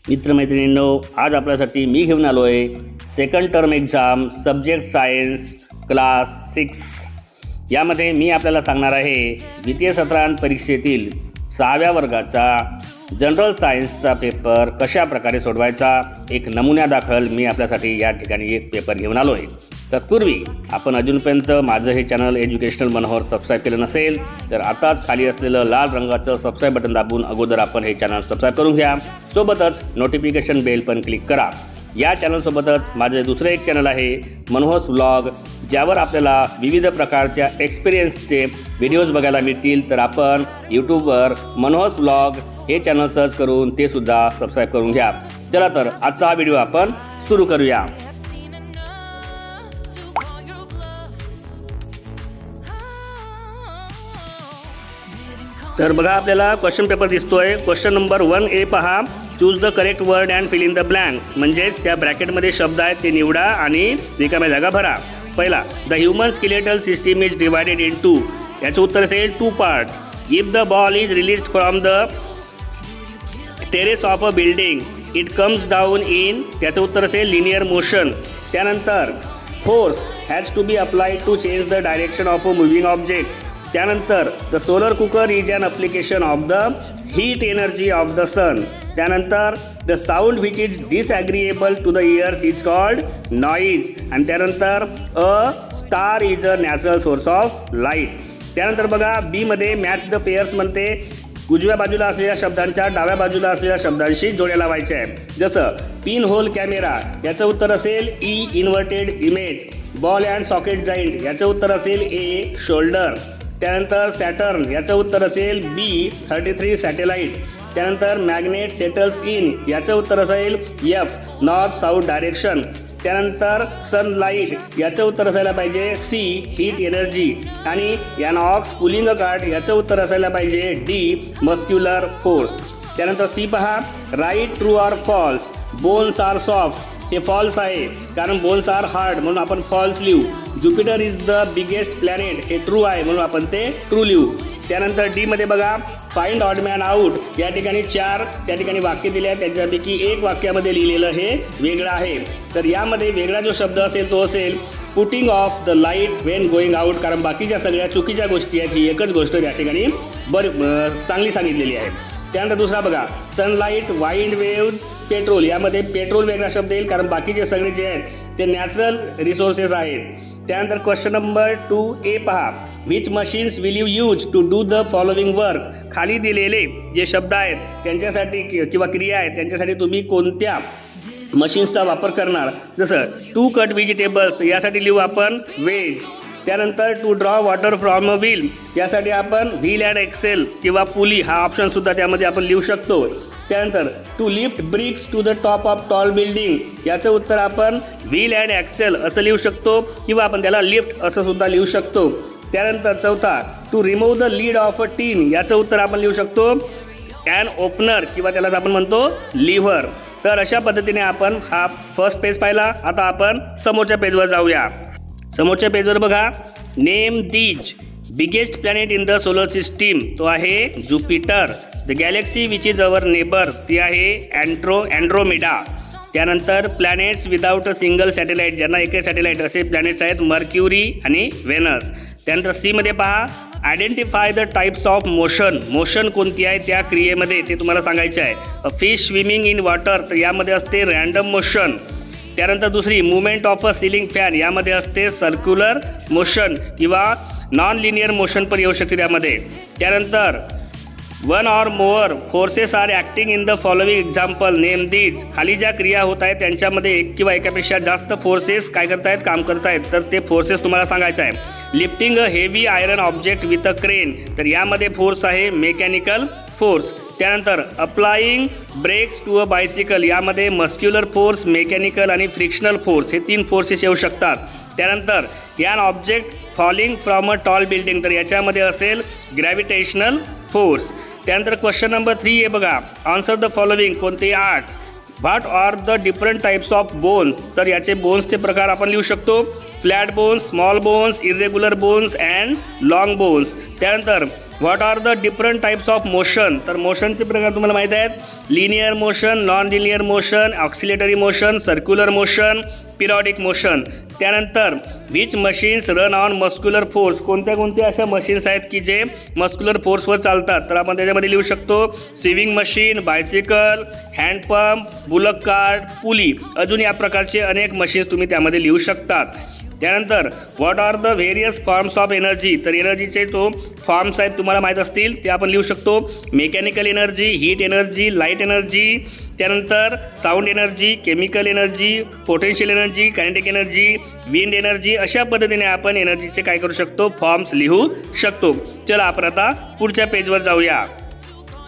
मित्रमैत्रिणींनो, आज आपल्यासाठी मी घेऊन आलो आहे second term exam subject science class 6। यामध्ये मी आपल्याला सांगणार आहे द्वितीय सत्रांत परीक्षेतील 6व्या वर्गाचा जनरल सायन्सचा पेपर कशा प्रकारे सोडवायचा। एक नमुन्यादाखल मी आपल्यासाठी या ठिकाणी एक पेपर घेऊन आलो आहे। तत्पूर्वी आपण अजूनपर्यंत माझं हे चॅनल एज्युकेशनल मनोहर सबस्क्राईब केलं नसेल तर आताच खाली असलेलं लाल रंगाचं सबस्क्राईब बटन दाबून अगोदर आपण हे चॅनल सबस्क्राईब करून घ्या। सोबतच नोटिफिकेशन बेल पण क्लिक करा। या चॅनलसोबतच माझे दुसरे एक चॅनल आहे मनोहर्स व्लॉग, ज्यावर आपल्याला विविध प्रकारच्या एक्सपिरियन्सचे व्हिडिओज बघायला मिळतील। तर आपण यूट्यूबवर मनोहर्स व्लॉग हे चॅनल सर्च करून ते सुद्धा सबस्क्राईब करून घ्या। चला तर आजचा हा व्हिडिओ आपण सुरू करूया। तर बघा, आपल्याला क्वेश्चन पेपर दिसतोय। क्वेश्चन नंबर 1A पहा, choose the correct word and fill in the blanks. म्हणजेच त्या ब्रॅकेटमध्ये शब्द आहेत ते निवडा आणि रिकाम्या जागा भरा। पहिला, the human skeletal system is divided into. याचं उत्तर असेल 2 parts. If the ball is released from the terrace of a building it comes down in. त्याचं उत्तर असेल लिनियर मोशन। त्यानंतर force has to be applied to change the direction of a moving object. त्यानंतर the solar cooker is an application of the heat energy of the sun. त्यानंतर the sound which is डिसॲग्रीएबल to the ears is called noise. आणि त्यानंतर a star is a natural source of light. त्यानंतर बघा, बी मध्ये match the pairs म्हणते उजव्या बाजूला असलेल्या शब्दांच्या डाव्या बाजूला असलेल्या शब्दांशी जोड्या लावायच्या आहे। जसं पिन होल कॅमेरा, याचं उत्तर असेल E inverted image. Ball and socket giant, याचं उत्तर असेल ए शोल्डर। त्यानंतर सॅटर्न, याचं उत्तर असेल बी 33 सॅटेलाइट। त्यानंतर मॅग्नेट सेटल्स इन, याचं उत्तर असेल एफ नॉर्थ साऊथ डायरेक्शन। त्यानंतर सनलाईट, याचं उत्तर असायला पाहिजे सी हीट एनर्जी। आणि एनऑक्स पुलिंग अ कार्ट, याचं उत्तर असायला पाहिजे डी मस्क्युलर फोर्स। त्यानंतर सी पहा, write true or false. Bones are soft, हे फॉल्स आहे कारण बोन्स आर हार्ड म्हणून आपण फॉल्स लिहू। Jupiter is the biggest planet, हे ट्रू आहे म्हणून आपण ते ट्रू लिहू। त्यानंतर डी मध्ये बघा, फाइंड ऑड मॅन आउट। या ठिकाणी 4 त्या ठिकाणी वाक्य दिले आहेत, त्याच्यापैकी एक वाक्यामध्ये लिहिलेलं हे वेगळं आहे। तर यामध्ये वेगळा जो शब्द असेल तो असेल putting of the light when going out, कारण बाकीच्या सगळ्या चुकीच्या गोष्टी आहेत, ही एकच गोष्ट या ठिकाणी चांगली सांगितलेली आहे। त्यानंतर दुसरा बघा, सनलाईट वाइंड वेव्ज पेट्रोल, यामध्ये पेट्रोल वेगळा शब्द येईल कारण बाकीचे सगळे जे आहेत ते नॅचरल रिसोर्सेस आहेत। त्यानंतर क्वेश्चन नंबर 2A पहा, which machines will you use to do the following work. खाली दिलेले जे शब्द आहेत त्यांच्यासाठी किंवा क्रिया आहेत त्यांच्यासाठी तुम्ही कोणत्या मशीन्सचा वापर करणार। जसं टू कट व्हेजिटेबल्स, यासाठी लिहू आपण वेज। त्यानंतर to draw water from a wheel, यासाठी आपण व्हील अँड एक्सेल किंवा पुली हा ऑप्शनसुद्धा त्यामध्ये आपण लिहू शकतो। त्यानंतर to lift bricks to the top of tall building, याचं उत्तर आपण व्हील अँड एक्सेल असं लिहू शकतो किंवा आपण त्याला लिफ्ट असं सुद्धा लिहू शकतो। त्यानंतर चौथा, to remove the lead of a tin, याचं उत्तर आपण लिहू शकतो ॲन ओपनर किंवा त्यालाच आपण म्हणतो लिव्हर। तर अशा पद्धतीने आपण हा फर्स्ट पेज पाहिला। आता आपण समोरच्या पेजवर जाऊया। समोरच्या पेजवर बघा, name these biggest planet in the solar system, तो आहे Jupiter. The galaxy which is our neighbour, ती आहे अँड्रोमेडा। त्यानंतर planets without a single satellite, ज्यांना एकही सॅटेलाइट असे प्लॅनेट्स आहेत मर्क्युरी आणि व्हेनस। त्यानंतर सी मध्ये पहा, identify the types of motion. Motion कोणती आहे त्या क्रियेमध्ये ते तुम्हाला सांगायचे आहे। A fish swimming in water, तर यामध्ये असते रँडम मोशन। त्यानंतर दुसरी, movement of a ceiling fan, यामध्ये असते सर्क्युलर मोशन किंवा नॉन लिनियर मोशन पण येऊ शकते त्यामध्ये। त्यानंतर one or more forces are acting in the following example, name these. खाली ज्या क्रिया होत आहेत त्यांच्यामध्ये एक किंवा एकापेक्षा जास्त फोर्सेस काय करतायत, काम करतायत, तर ते फोर्सेस तुम्हाला सांगायचं आहे। Lifting a heavy iron object with a crane, तर यामध्ये फोर्स आहे मेकॅनिकल फोर्स। त्यानंतर applying brakes to a bicycle, यामध्ये मस्क्युलर फोर्स, मेकॅनिकल आणि फ्रिक्शनल फोर्स हे 3 फोर्सेस येऊ शकतात। त्यानंतर an object falling from a tall building, तर याच्यामध्ये असेल ग्रॅव्हिटेशनल फोर्स। त्यानंतर क्वेश्चन नंबर 3 बघा, आन्सर द फॉलोइंग, कोणते 8 what are the different types of bones, तर याचे बोन्सचे प्रकार आपण लिहू शकतो flat bones, small bones, irregular bones and long bones. त्यानंतर what are the different types of motion, तर मोशनचे प्रकार तुम्हाला माहीत आहेत. Linear motion, non linear motion, oscillatory motion, circular motion, periodic motion. त्यानंतर which machines run on muscular force, कोणत्या कोणत्या अशा मशीन्स आहेत की जे मस्क्युलर फोर्सवर चालतात, तर आपण त्याच्यामध्ये लिहू शकतो sewing machine, bicycle, hand pump, bullock cart, pulley. अजून या प्रकारचे अनेक मशीन्स तुम्ही त्यामध्ये लिहू शकतात. त्यानंतर what are the various forms of energy, तर एनर्जीचे तो फॉर्म्स आहेत तुम्हाला माहीत असतील ते आपण लिहू शकतो. Mechanical energy, heat energy, light energy, त्यानंतर sound energy, chemical energy, potential energy, kinetic energy, wind energy. अशा पद्धतीने आपण एनर्जीचे काय करू शकतो, फॉर्म्स लिहू शकतो. चला आपण आता पुढच्या पेजवर जाऊया.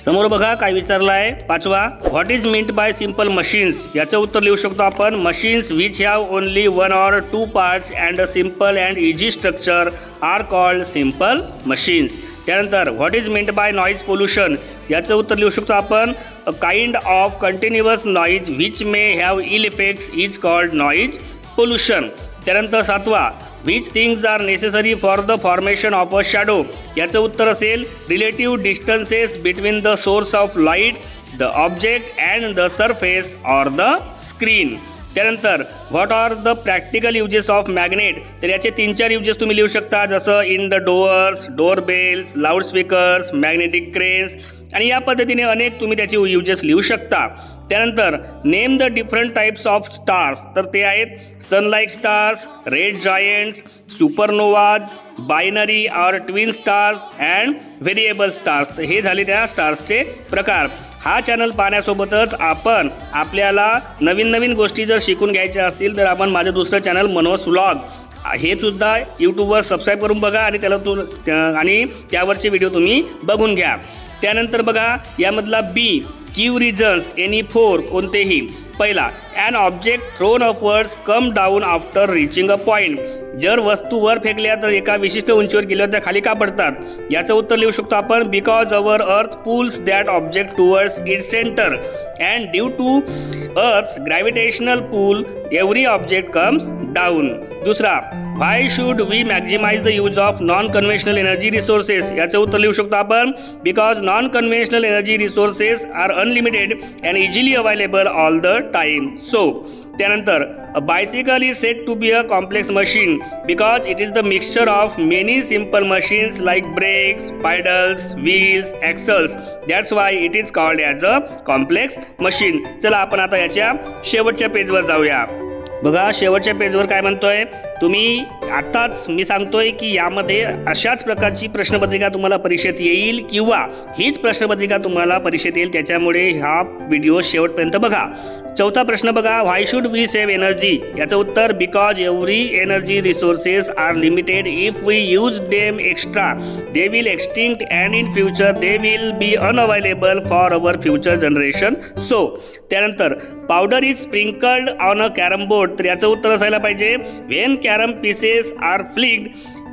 समोर बघा काय विचारलं आहे. 5वा, what is meant by simple machines, याचं उत्तर लिहू शकतो आपण machines which have only 1 or 2 parts and a simple and easy structure are called simple machines. त्यानंतर what is meant by noise pollution, याचं उत्तर लिहू शकतो आपण a kind of continuous noise which may have ill effects is called noise pollution. त्यानंतर 7वा, which things are necessary for the formation of a shadow, याचं उत्तर असेल relative distances between the source of light, the object and the surface or the screen. त्यानंतर what are the practical uses of magnet, तर याचे 3-4 uses तुम्ही लिहू शकता, जसं in the doors, door bells, loudspeakers, magnetic cranes, आणि या पद्धतीने अनेक तुम्ही त्याचे युजेस लिहू शकता. त्यानंतर name the different types of stars, तर ते आहेत sunlight stars, red giants, supernovas, binary or twin stars and variable stars. हे झाले त्या स्टार्सचे प्रकार. हा चॅनल पाहण्यासोबतच आपण आपल्याला नवीन नवीन गोष्टी जर शिकून घ्यायच्या असतील तर आपण माझं दुसरं चॅनल मनोज व्लॉग हे सुद्धा यूट्यूबवर सबस्क्राईब करून बघा आणि आणि त्यावरचे व्हिडिओ तुम्ही बघून घ्या. त्यानंतर बघा यामधला B, give reasons any four, कोणतेही. पहिला, an object thrown upwards come down after reaching a point, जर वस्तू वर फेकल्या तर एका विशिष्ट उंचीवर गेल्यावर त्या खाली का पडतात, याचं उत्तर लिहू शकतो आपण because our earth pulls that object towards its centre and due to earth's gravitational pull every object comes down. दुसरा, why should we maximize the use of non conventional energy resources, याचं उत्तर लिहू शकतो आपण because non conventional energy resources are unlimited and easily available all the time. So त्यानंतर a bicycle is set to be a complex machine because it is the mixture of many simple machines like brakes, pedals, wheels, axles. That's why it is called as a complex machine. चला आपण आता याच्या शेवटच्या पेजवर जाऊया. बघा शेवटच्या पेजवर काय म्हणतोय, तुम्ही आत्ताच मी सांगतोय की यामध्ये अशाच प्रकारची प्रश्नपत्रिका तुम्हाला परीक्षेत येईल किंवा हीच प्रश्नपत्रिका तुम्हाला परीक्षेत येईल, त्याच्यामुळे हा व्हिडिओ शेवटपर्यंत बघा. 4था प्रश्न बघा, why should we save energy, याचं उत्तर because every energy resources are limited. If we use them extra they will extinct and in future they will be unavailable for our future generation. So त्यानंतर powder is sprinkled on a carrom board, तर याचं उत्तर असायला पाहिजे when carrom pieces are flicked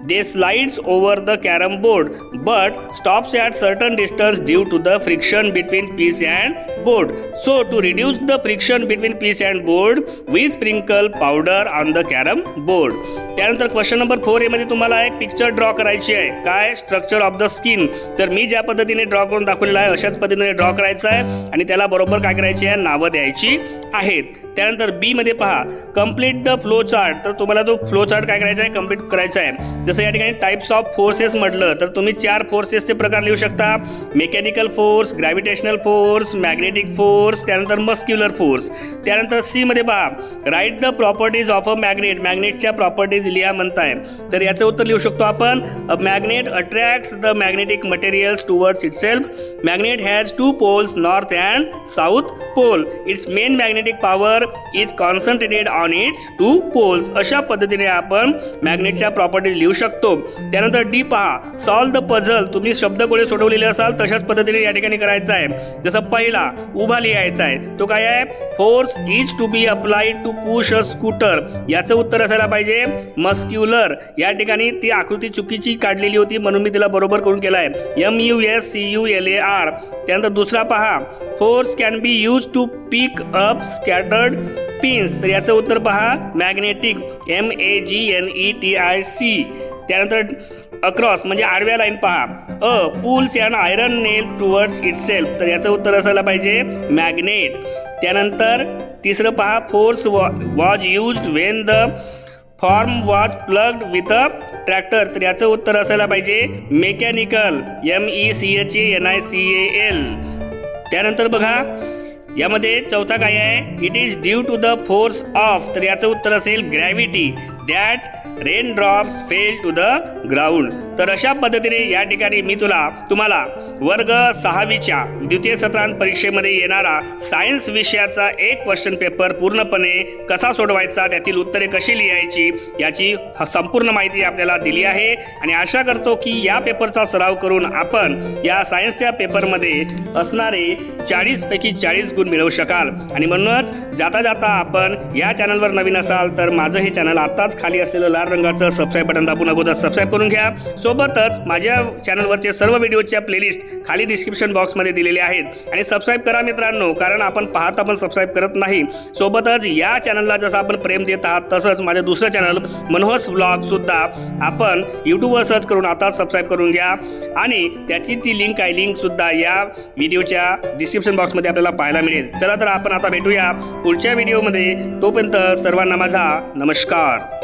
they slides over the carom board but stops at certain distance due to the friction between piece and board. So to reduce the friction between piece and board we sprinkle powder on the carom board. त्यानंतर question number 4 मध्ये तुम्हाला एक picture draw करायची आहे. काय, structure of the skin. तर मी ज्या पद्धतीने ड्रॉ करून दाखवलेला आहे अशाच पद्धतीने ड्रॉ करायचा आहे आणि त्याला बरोबर काय करायची आहे, नावं द्यायची आहेत. त्यानंतर बी मध्ये पहा कम्प्लीट द फ्लो चार्ट, तर तुम्हाला तो फ्लो चार्ट काय करायचा आहे, कम्प्लीट करायचा आहे. जसं या ठिकाणी टाइप्स ऑफ फोर्सेस म्हटलं तर तुम्ही 4 फोर्सेसचे प्रकार लिहू शकता, mechanical force, gravitational force, magnetic force, त्यानंतर मस्क्युलर फोर्स. त्यानंतर सी मध्ये पहा write the properties of a magnet, मॅग्नेटच्या प्रॉपर्टीज लिहा म्हणताय, तर याचं उत्तर लिहू शकतो आपण a magnet attracts the magnetic materials towards itself. Magnet has 2 poles north and south pole. Its main magnetic power is concentrated on its 2 poles. अशा पद्धतीने आपण मॅग्नेटच्या प्रॉपर्टीज लिहू शकतो. त्यानंतर डी पहा सॉल्व द पझल, तुम्ही शब्दकोळे सोडवलेले असाल तशाच पद्धतीने या ठिकाणी करायचं आहे. जसं पहिला उभा लिहायचा आहे, तो काय आहे, force is to be applied to push a scooter, याचं उत्तर असायला पाहिजे मस्क्युलर. या ठिकाणी ती आकृती चुकीची काढलेली होती म्हणून मी तिला बरोबर करून केला आहे, MUSCULAR. त्यानंतर दुसरा पहा force can be use to pick up scattered pins, तर याचं उत्तर पहा मॅग्नेटिक, MAGNETIC. त्यानंतर अक्रॉस म्हणजे आडव्या लाईन पहा. Pulls an iron nail towards itself, तर याचं उत्तर असायला पाहिजे मॅग्नेट. त्यानंतर तिसरं पहा, force was used when the form was plugged with a tractor, तर याचं उत्तर असायला पाहिजे मेकॅनिकल, MECHANICAL. त्यानंतर बघा यामध्ये चौथा काय आहे, it is due to the force of, तर याचं उत्तर असेल gravity that rain drops fell to the ground. तर अशा पद्धतीने या ठिकाणी मी तुम्हाला वर्ग 6वीच्या द्वितीय सत्रांत परीक्षेमध्ये येणारा सायन्स विषयाचा एक क्वेश्चन पेपर पूर्णपणे कसा सोडवायचा, त्यातील उत्तरे कशी लिहायची याची संपूर्ण माहिती आपल्याला दिली आहे. आणि आशा करतो की या पेपरचा सराव करून आपण या सायन्सच्या पेपरमध्ये असणारे 40 पैकी 40 गुण मिळवू शकाल. आणि म्हणूनच जाता जाता आपण या चॅनलवर नवीन असाल तर माझं हे चॅनल आत्ताच खाली असलेलं लाल रंगाचं सबस्क्राईब बटन दाबून अगोदर सबस्क्राईब करून घ्या. सोबतच माझ्या चॅनलवरचे सर्व व्हिडिओच्या प्लेलिस्ट खाली डिस्क्रिप्शन बॉक्समध्ये दिलेले आहेत. आणि सबस्क्राईब करा मित्रांनो, कारण आपण पाहता पण सबस्क्राईब करत नाही. सोबतच या चॅनलला जसं आपण प्रेम देत आहात तसंच माझं दुसरं चॅनल मनोहस व्लॉग सुद्धा आपण यूट्यूबवर सर्च करून आता सबस्क्राईब करून घ्या. आणि त्याची ती लिंक आहे, लिंक सुद्धा या व्हिडिओच्या डिस्क्रिप्शन बॉक्समध्ये आपल्याला पाहायला मिळेल. चला तर आपण आता भेटूया पुढच्या व्हिडिओमध्ये. तोपर्यंत सर्वांना माझा नमस्कार.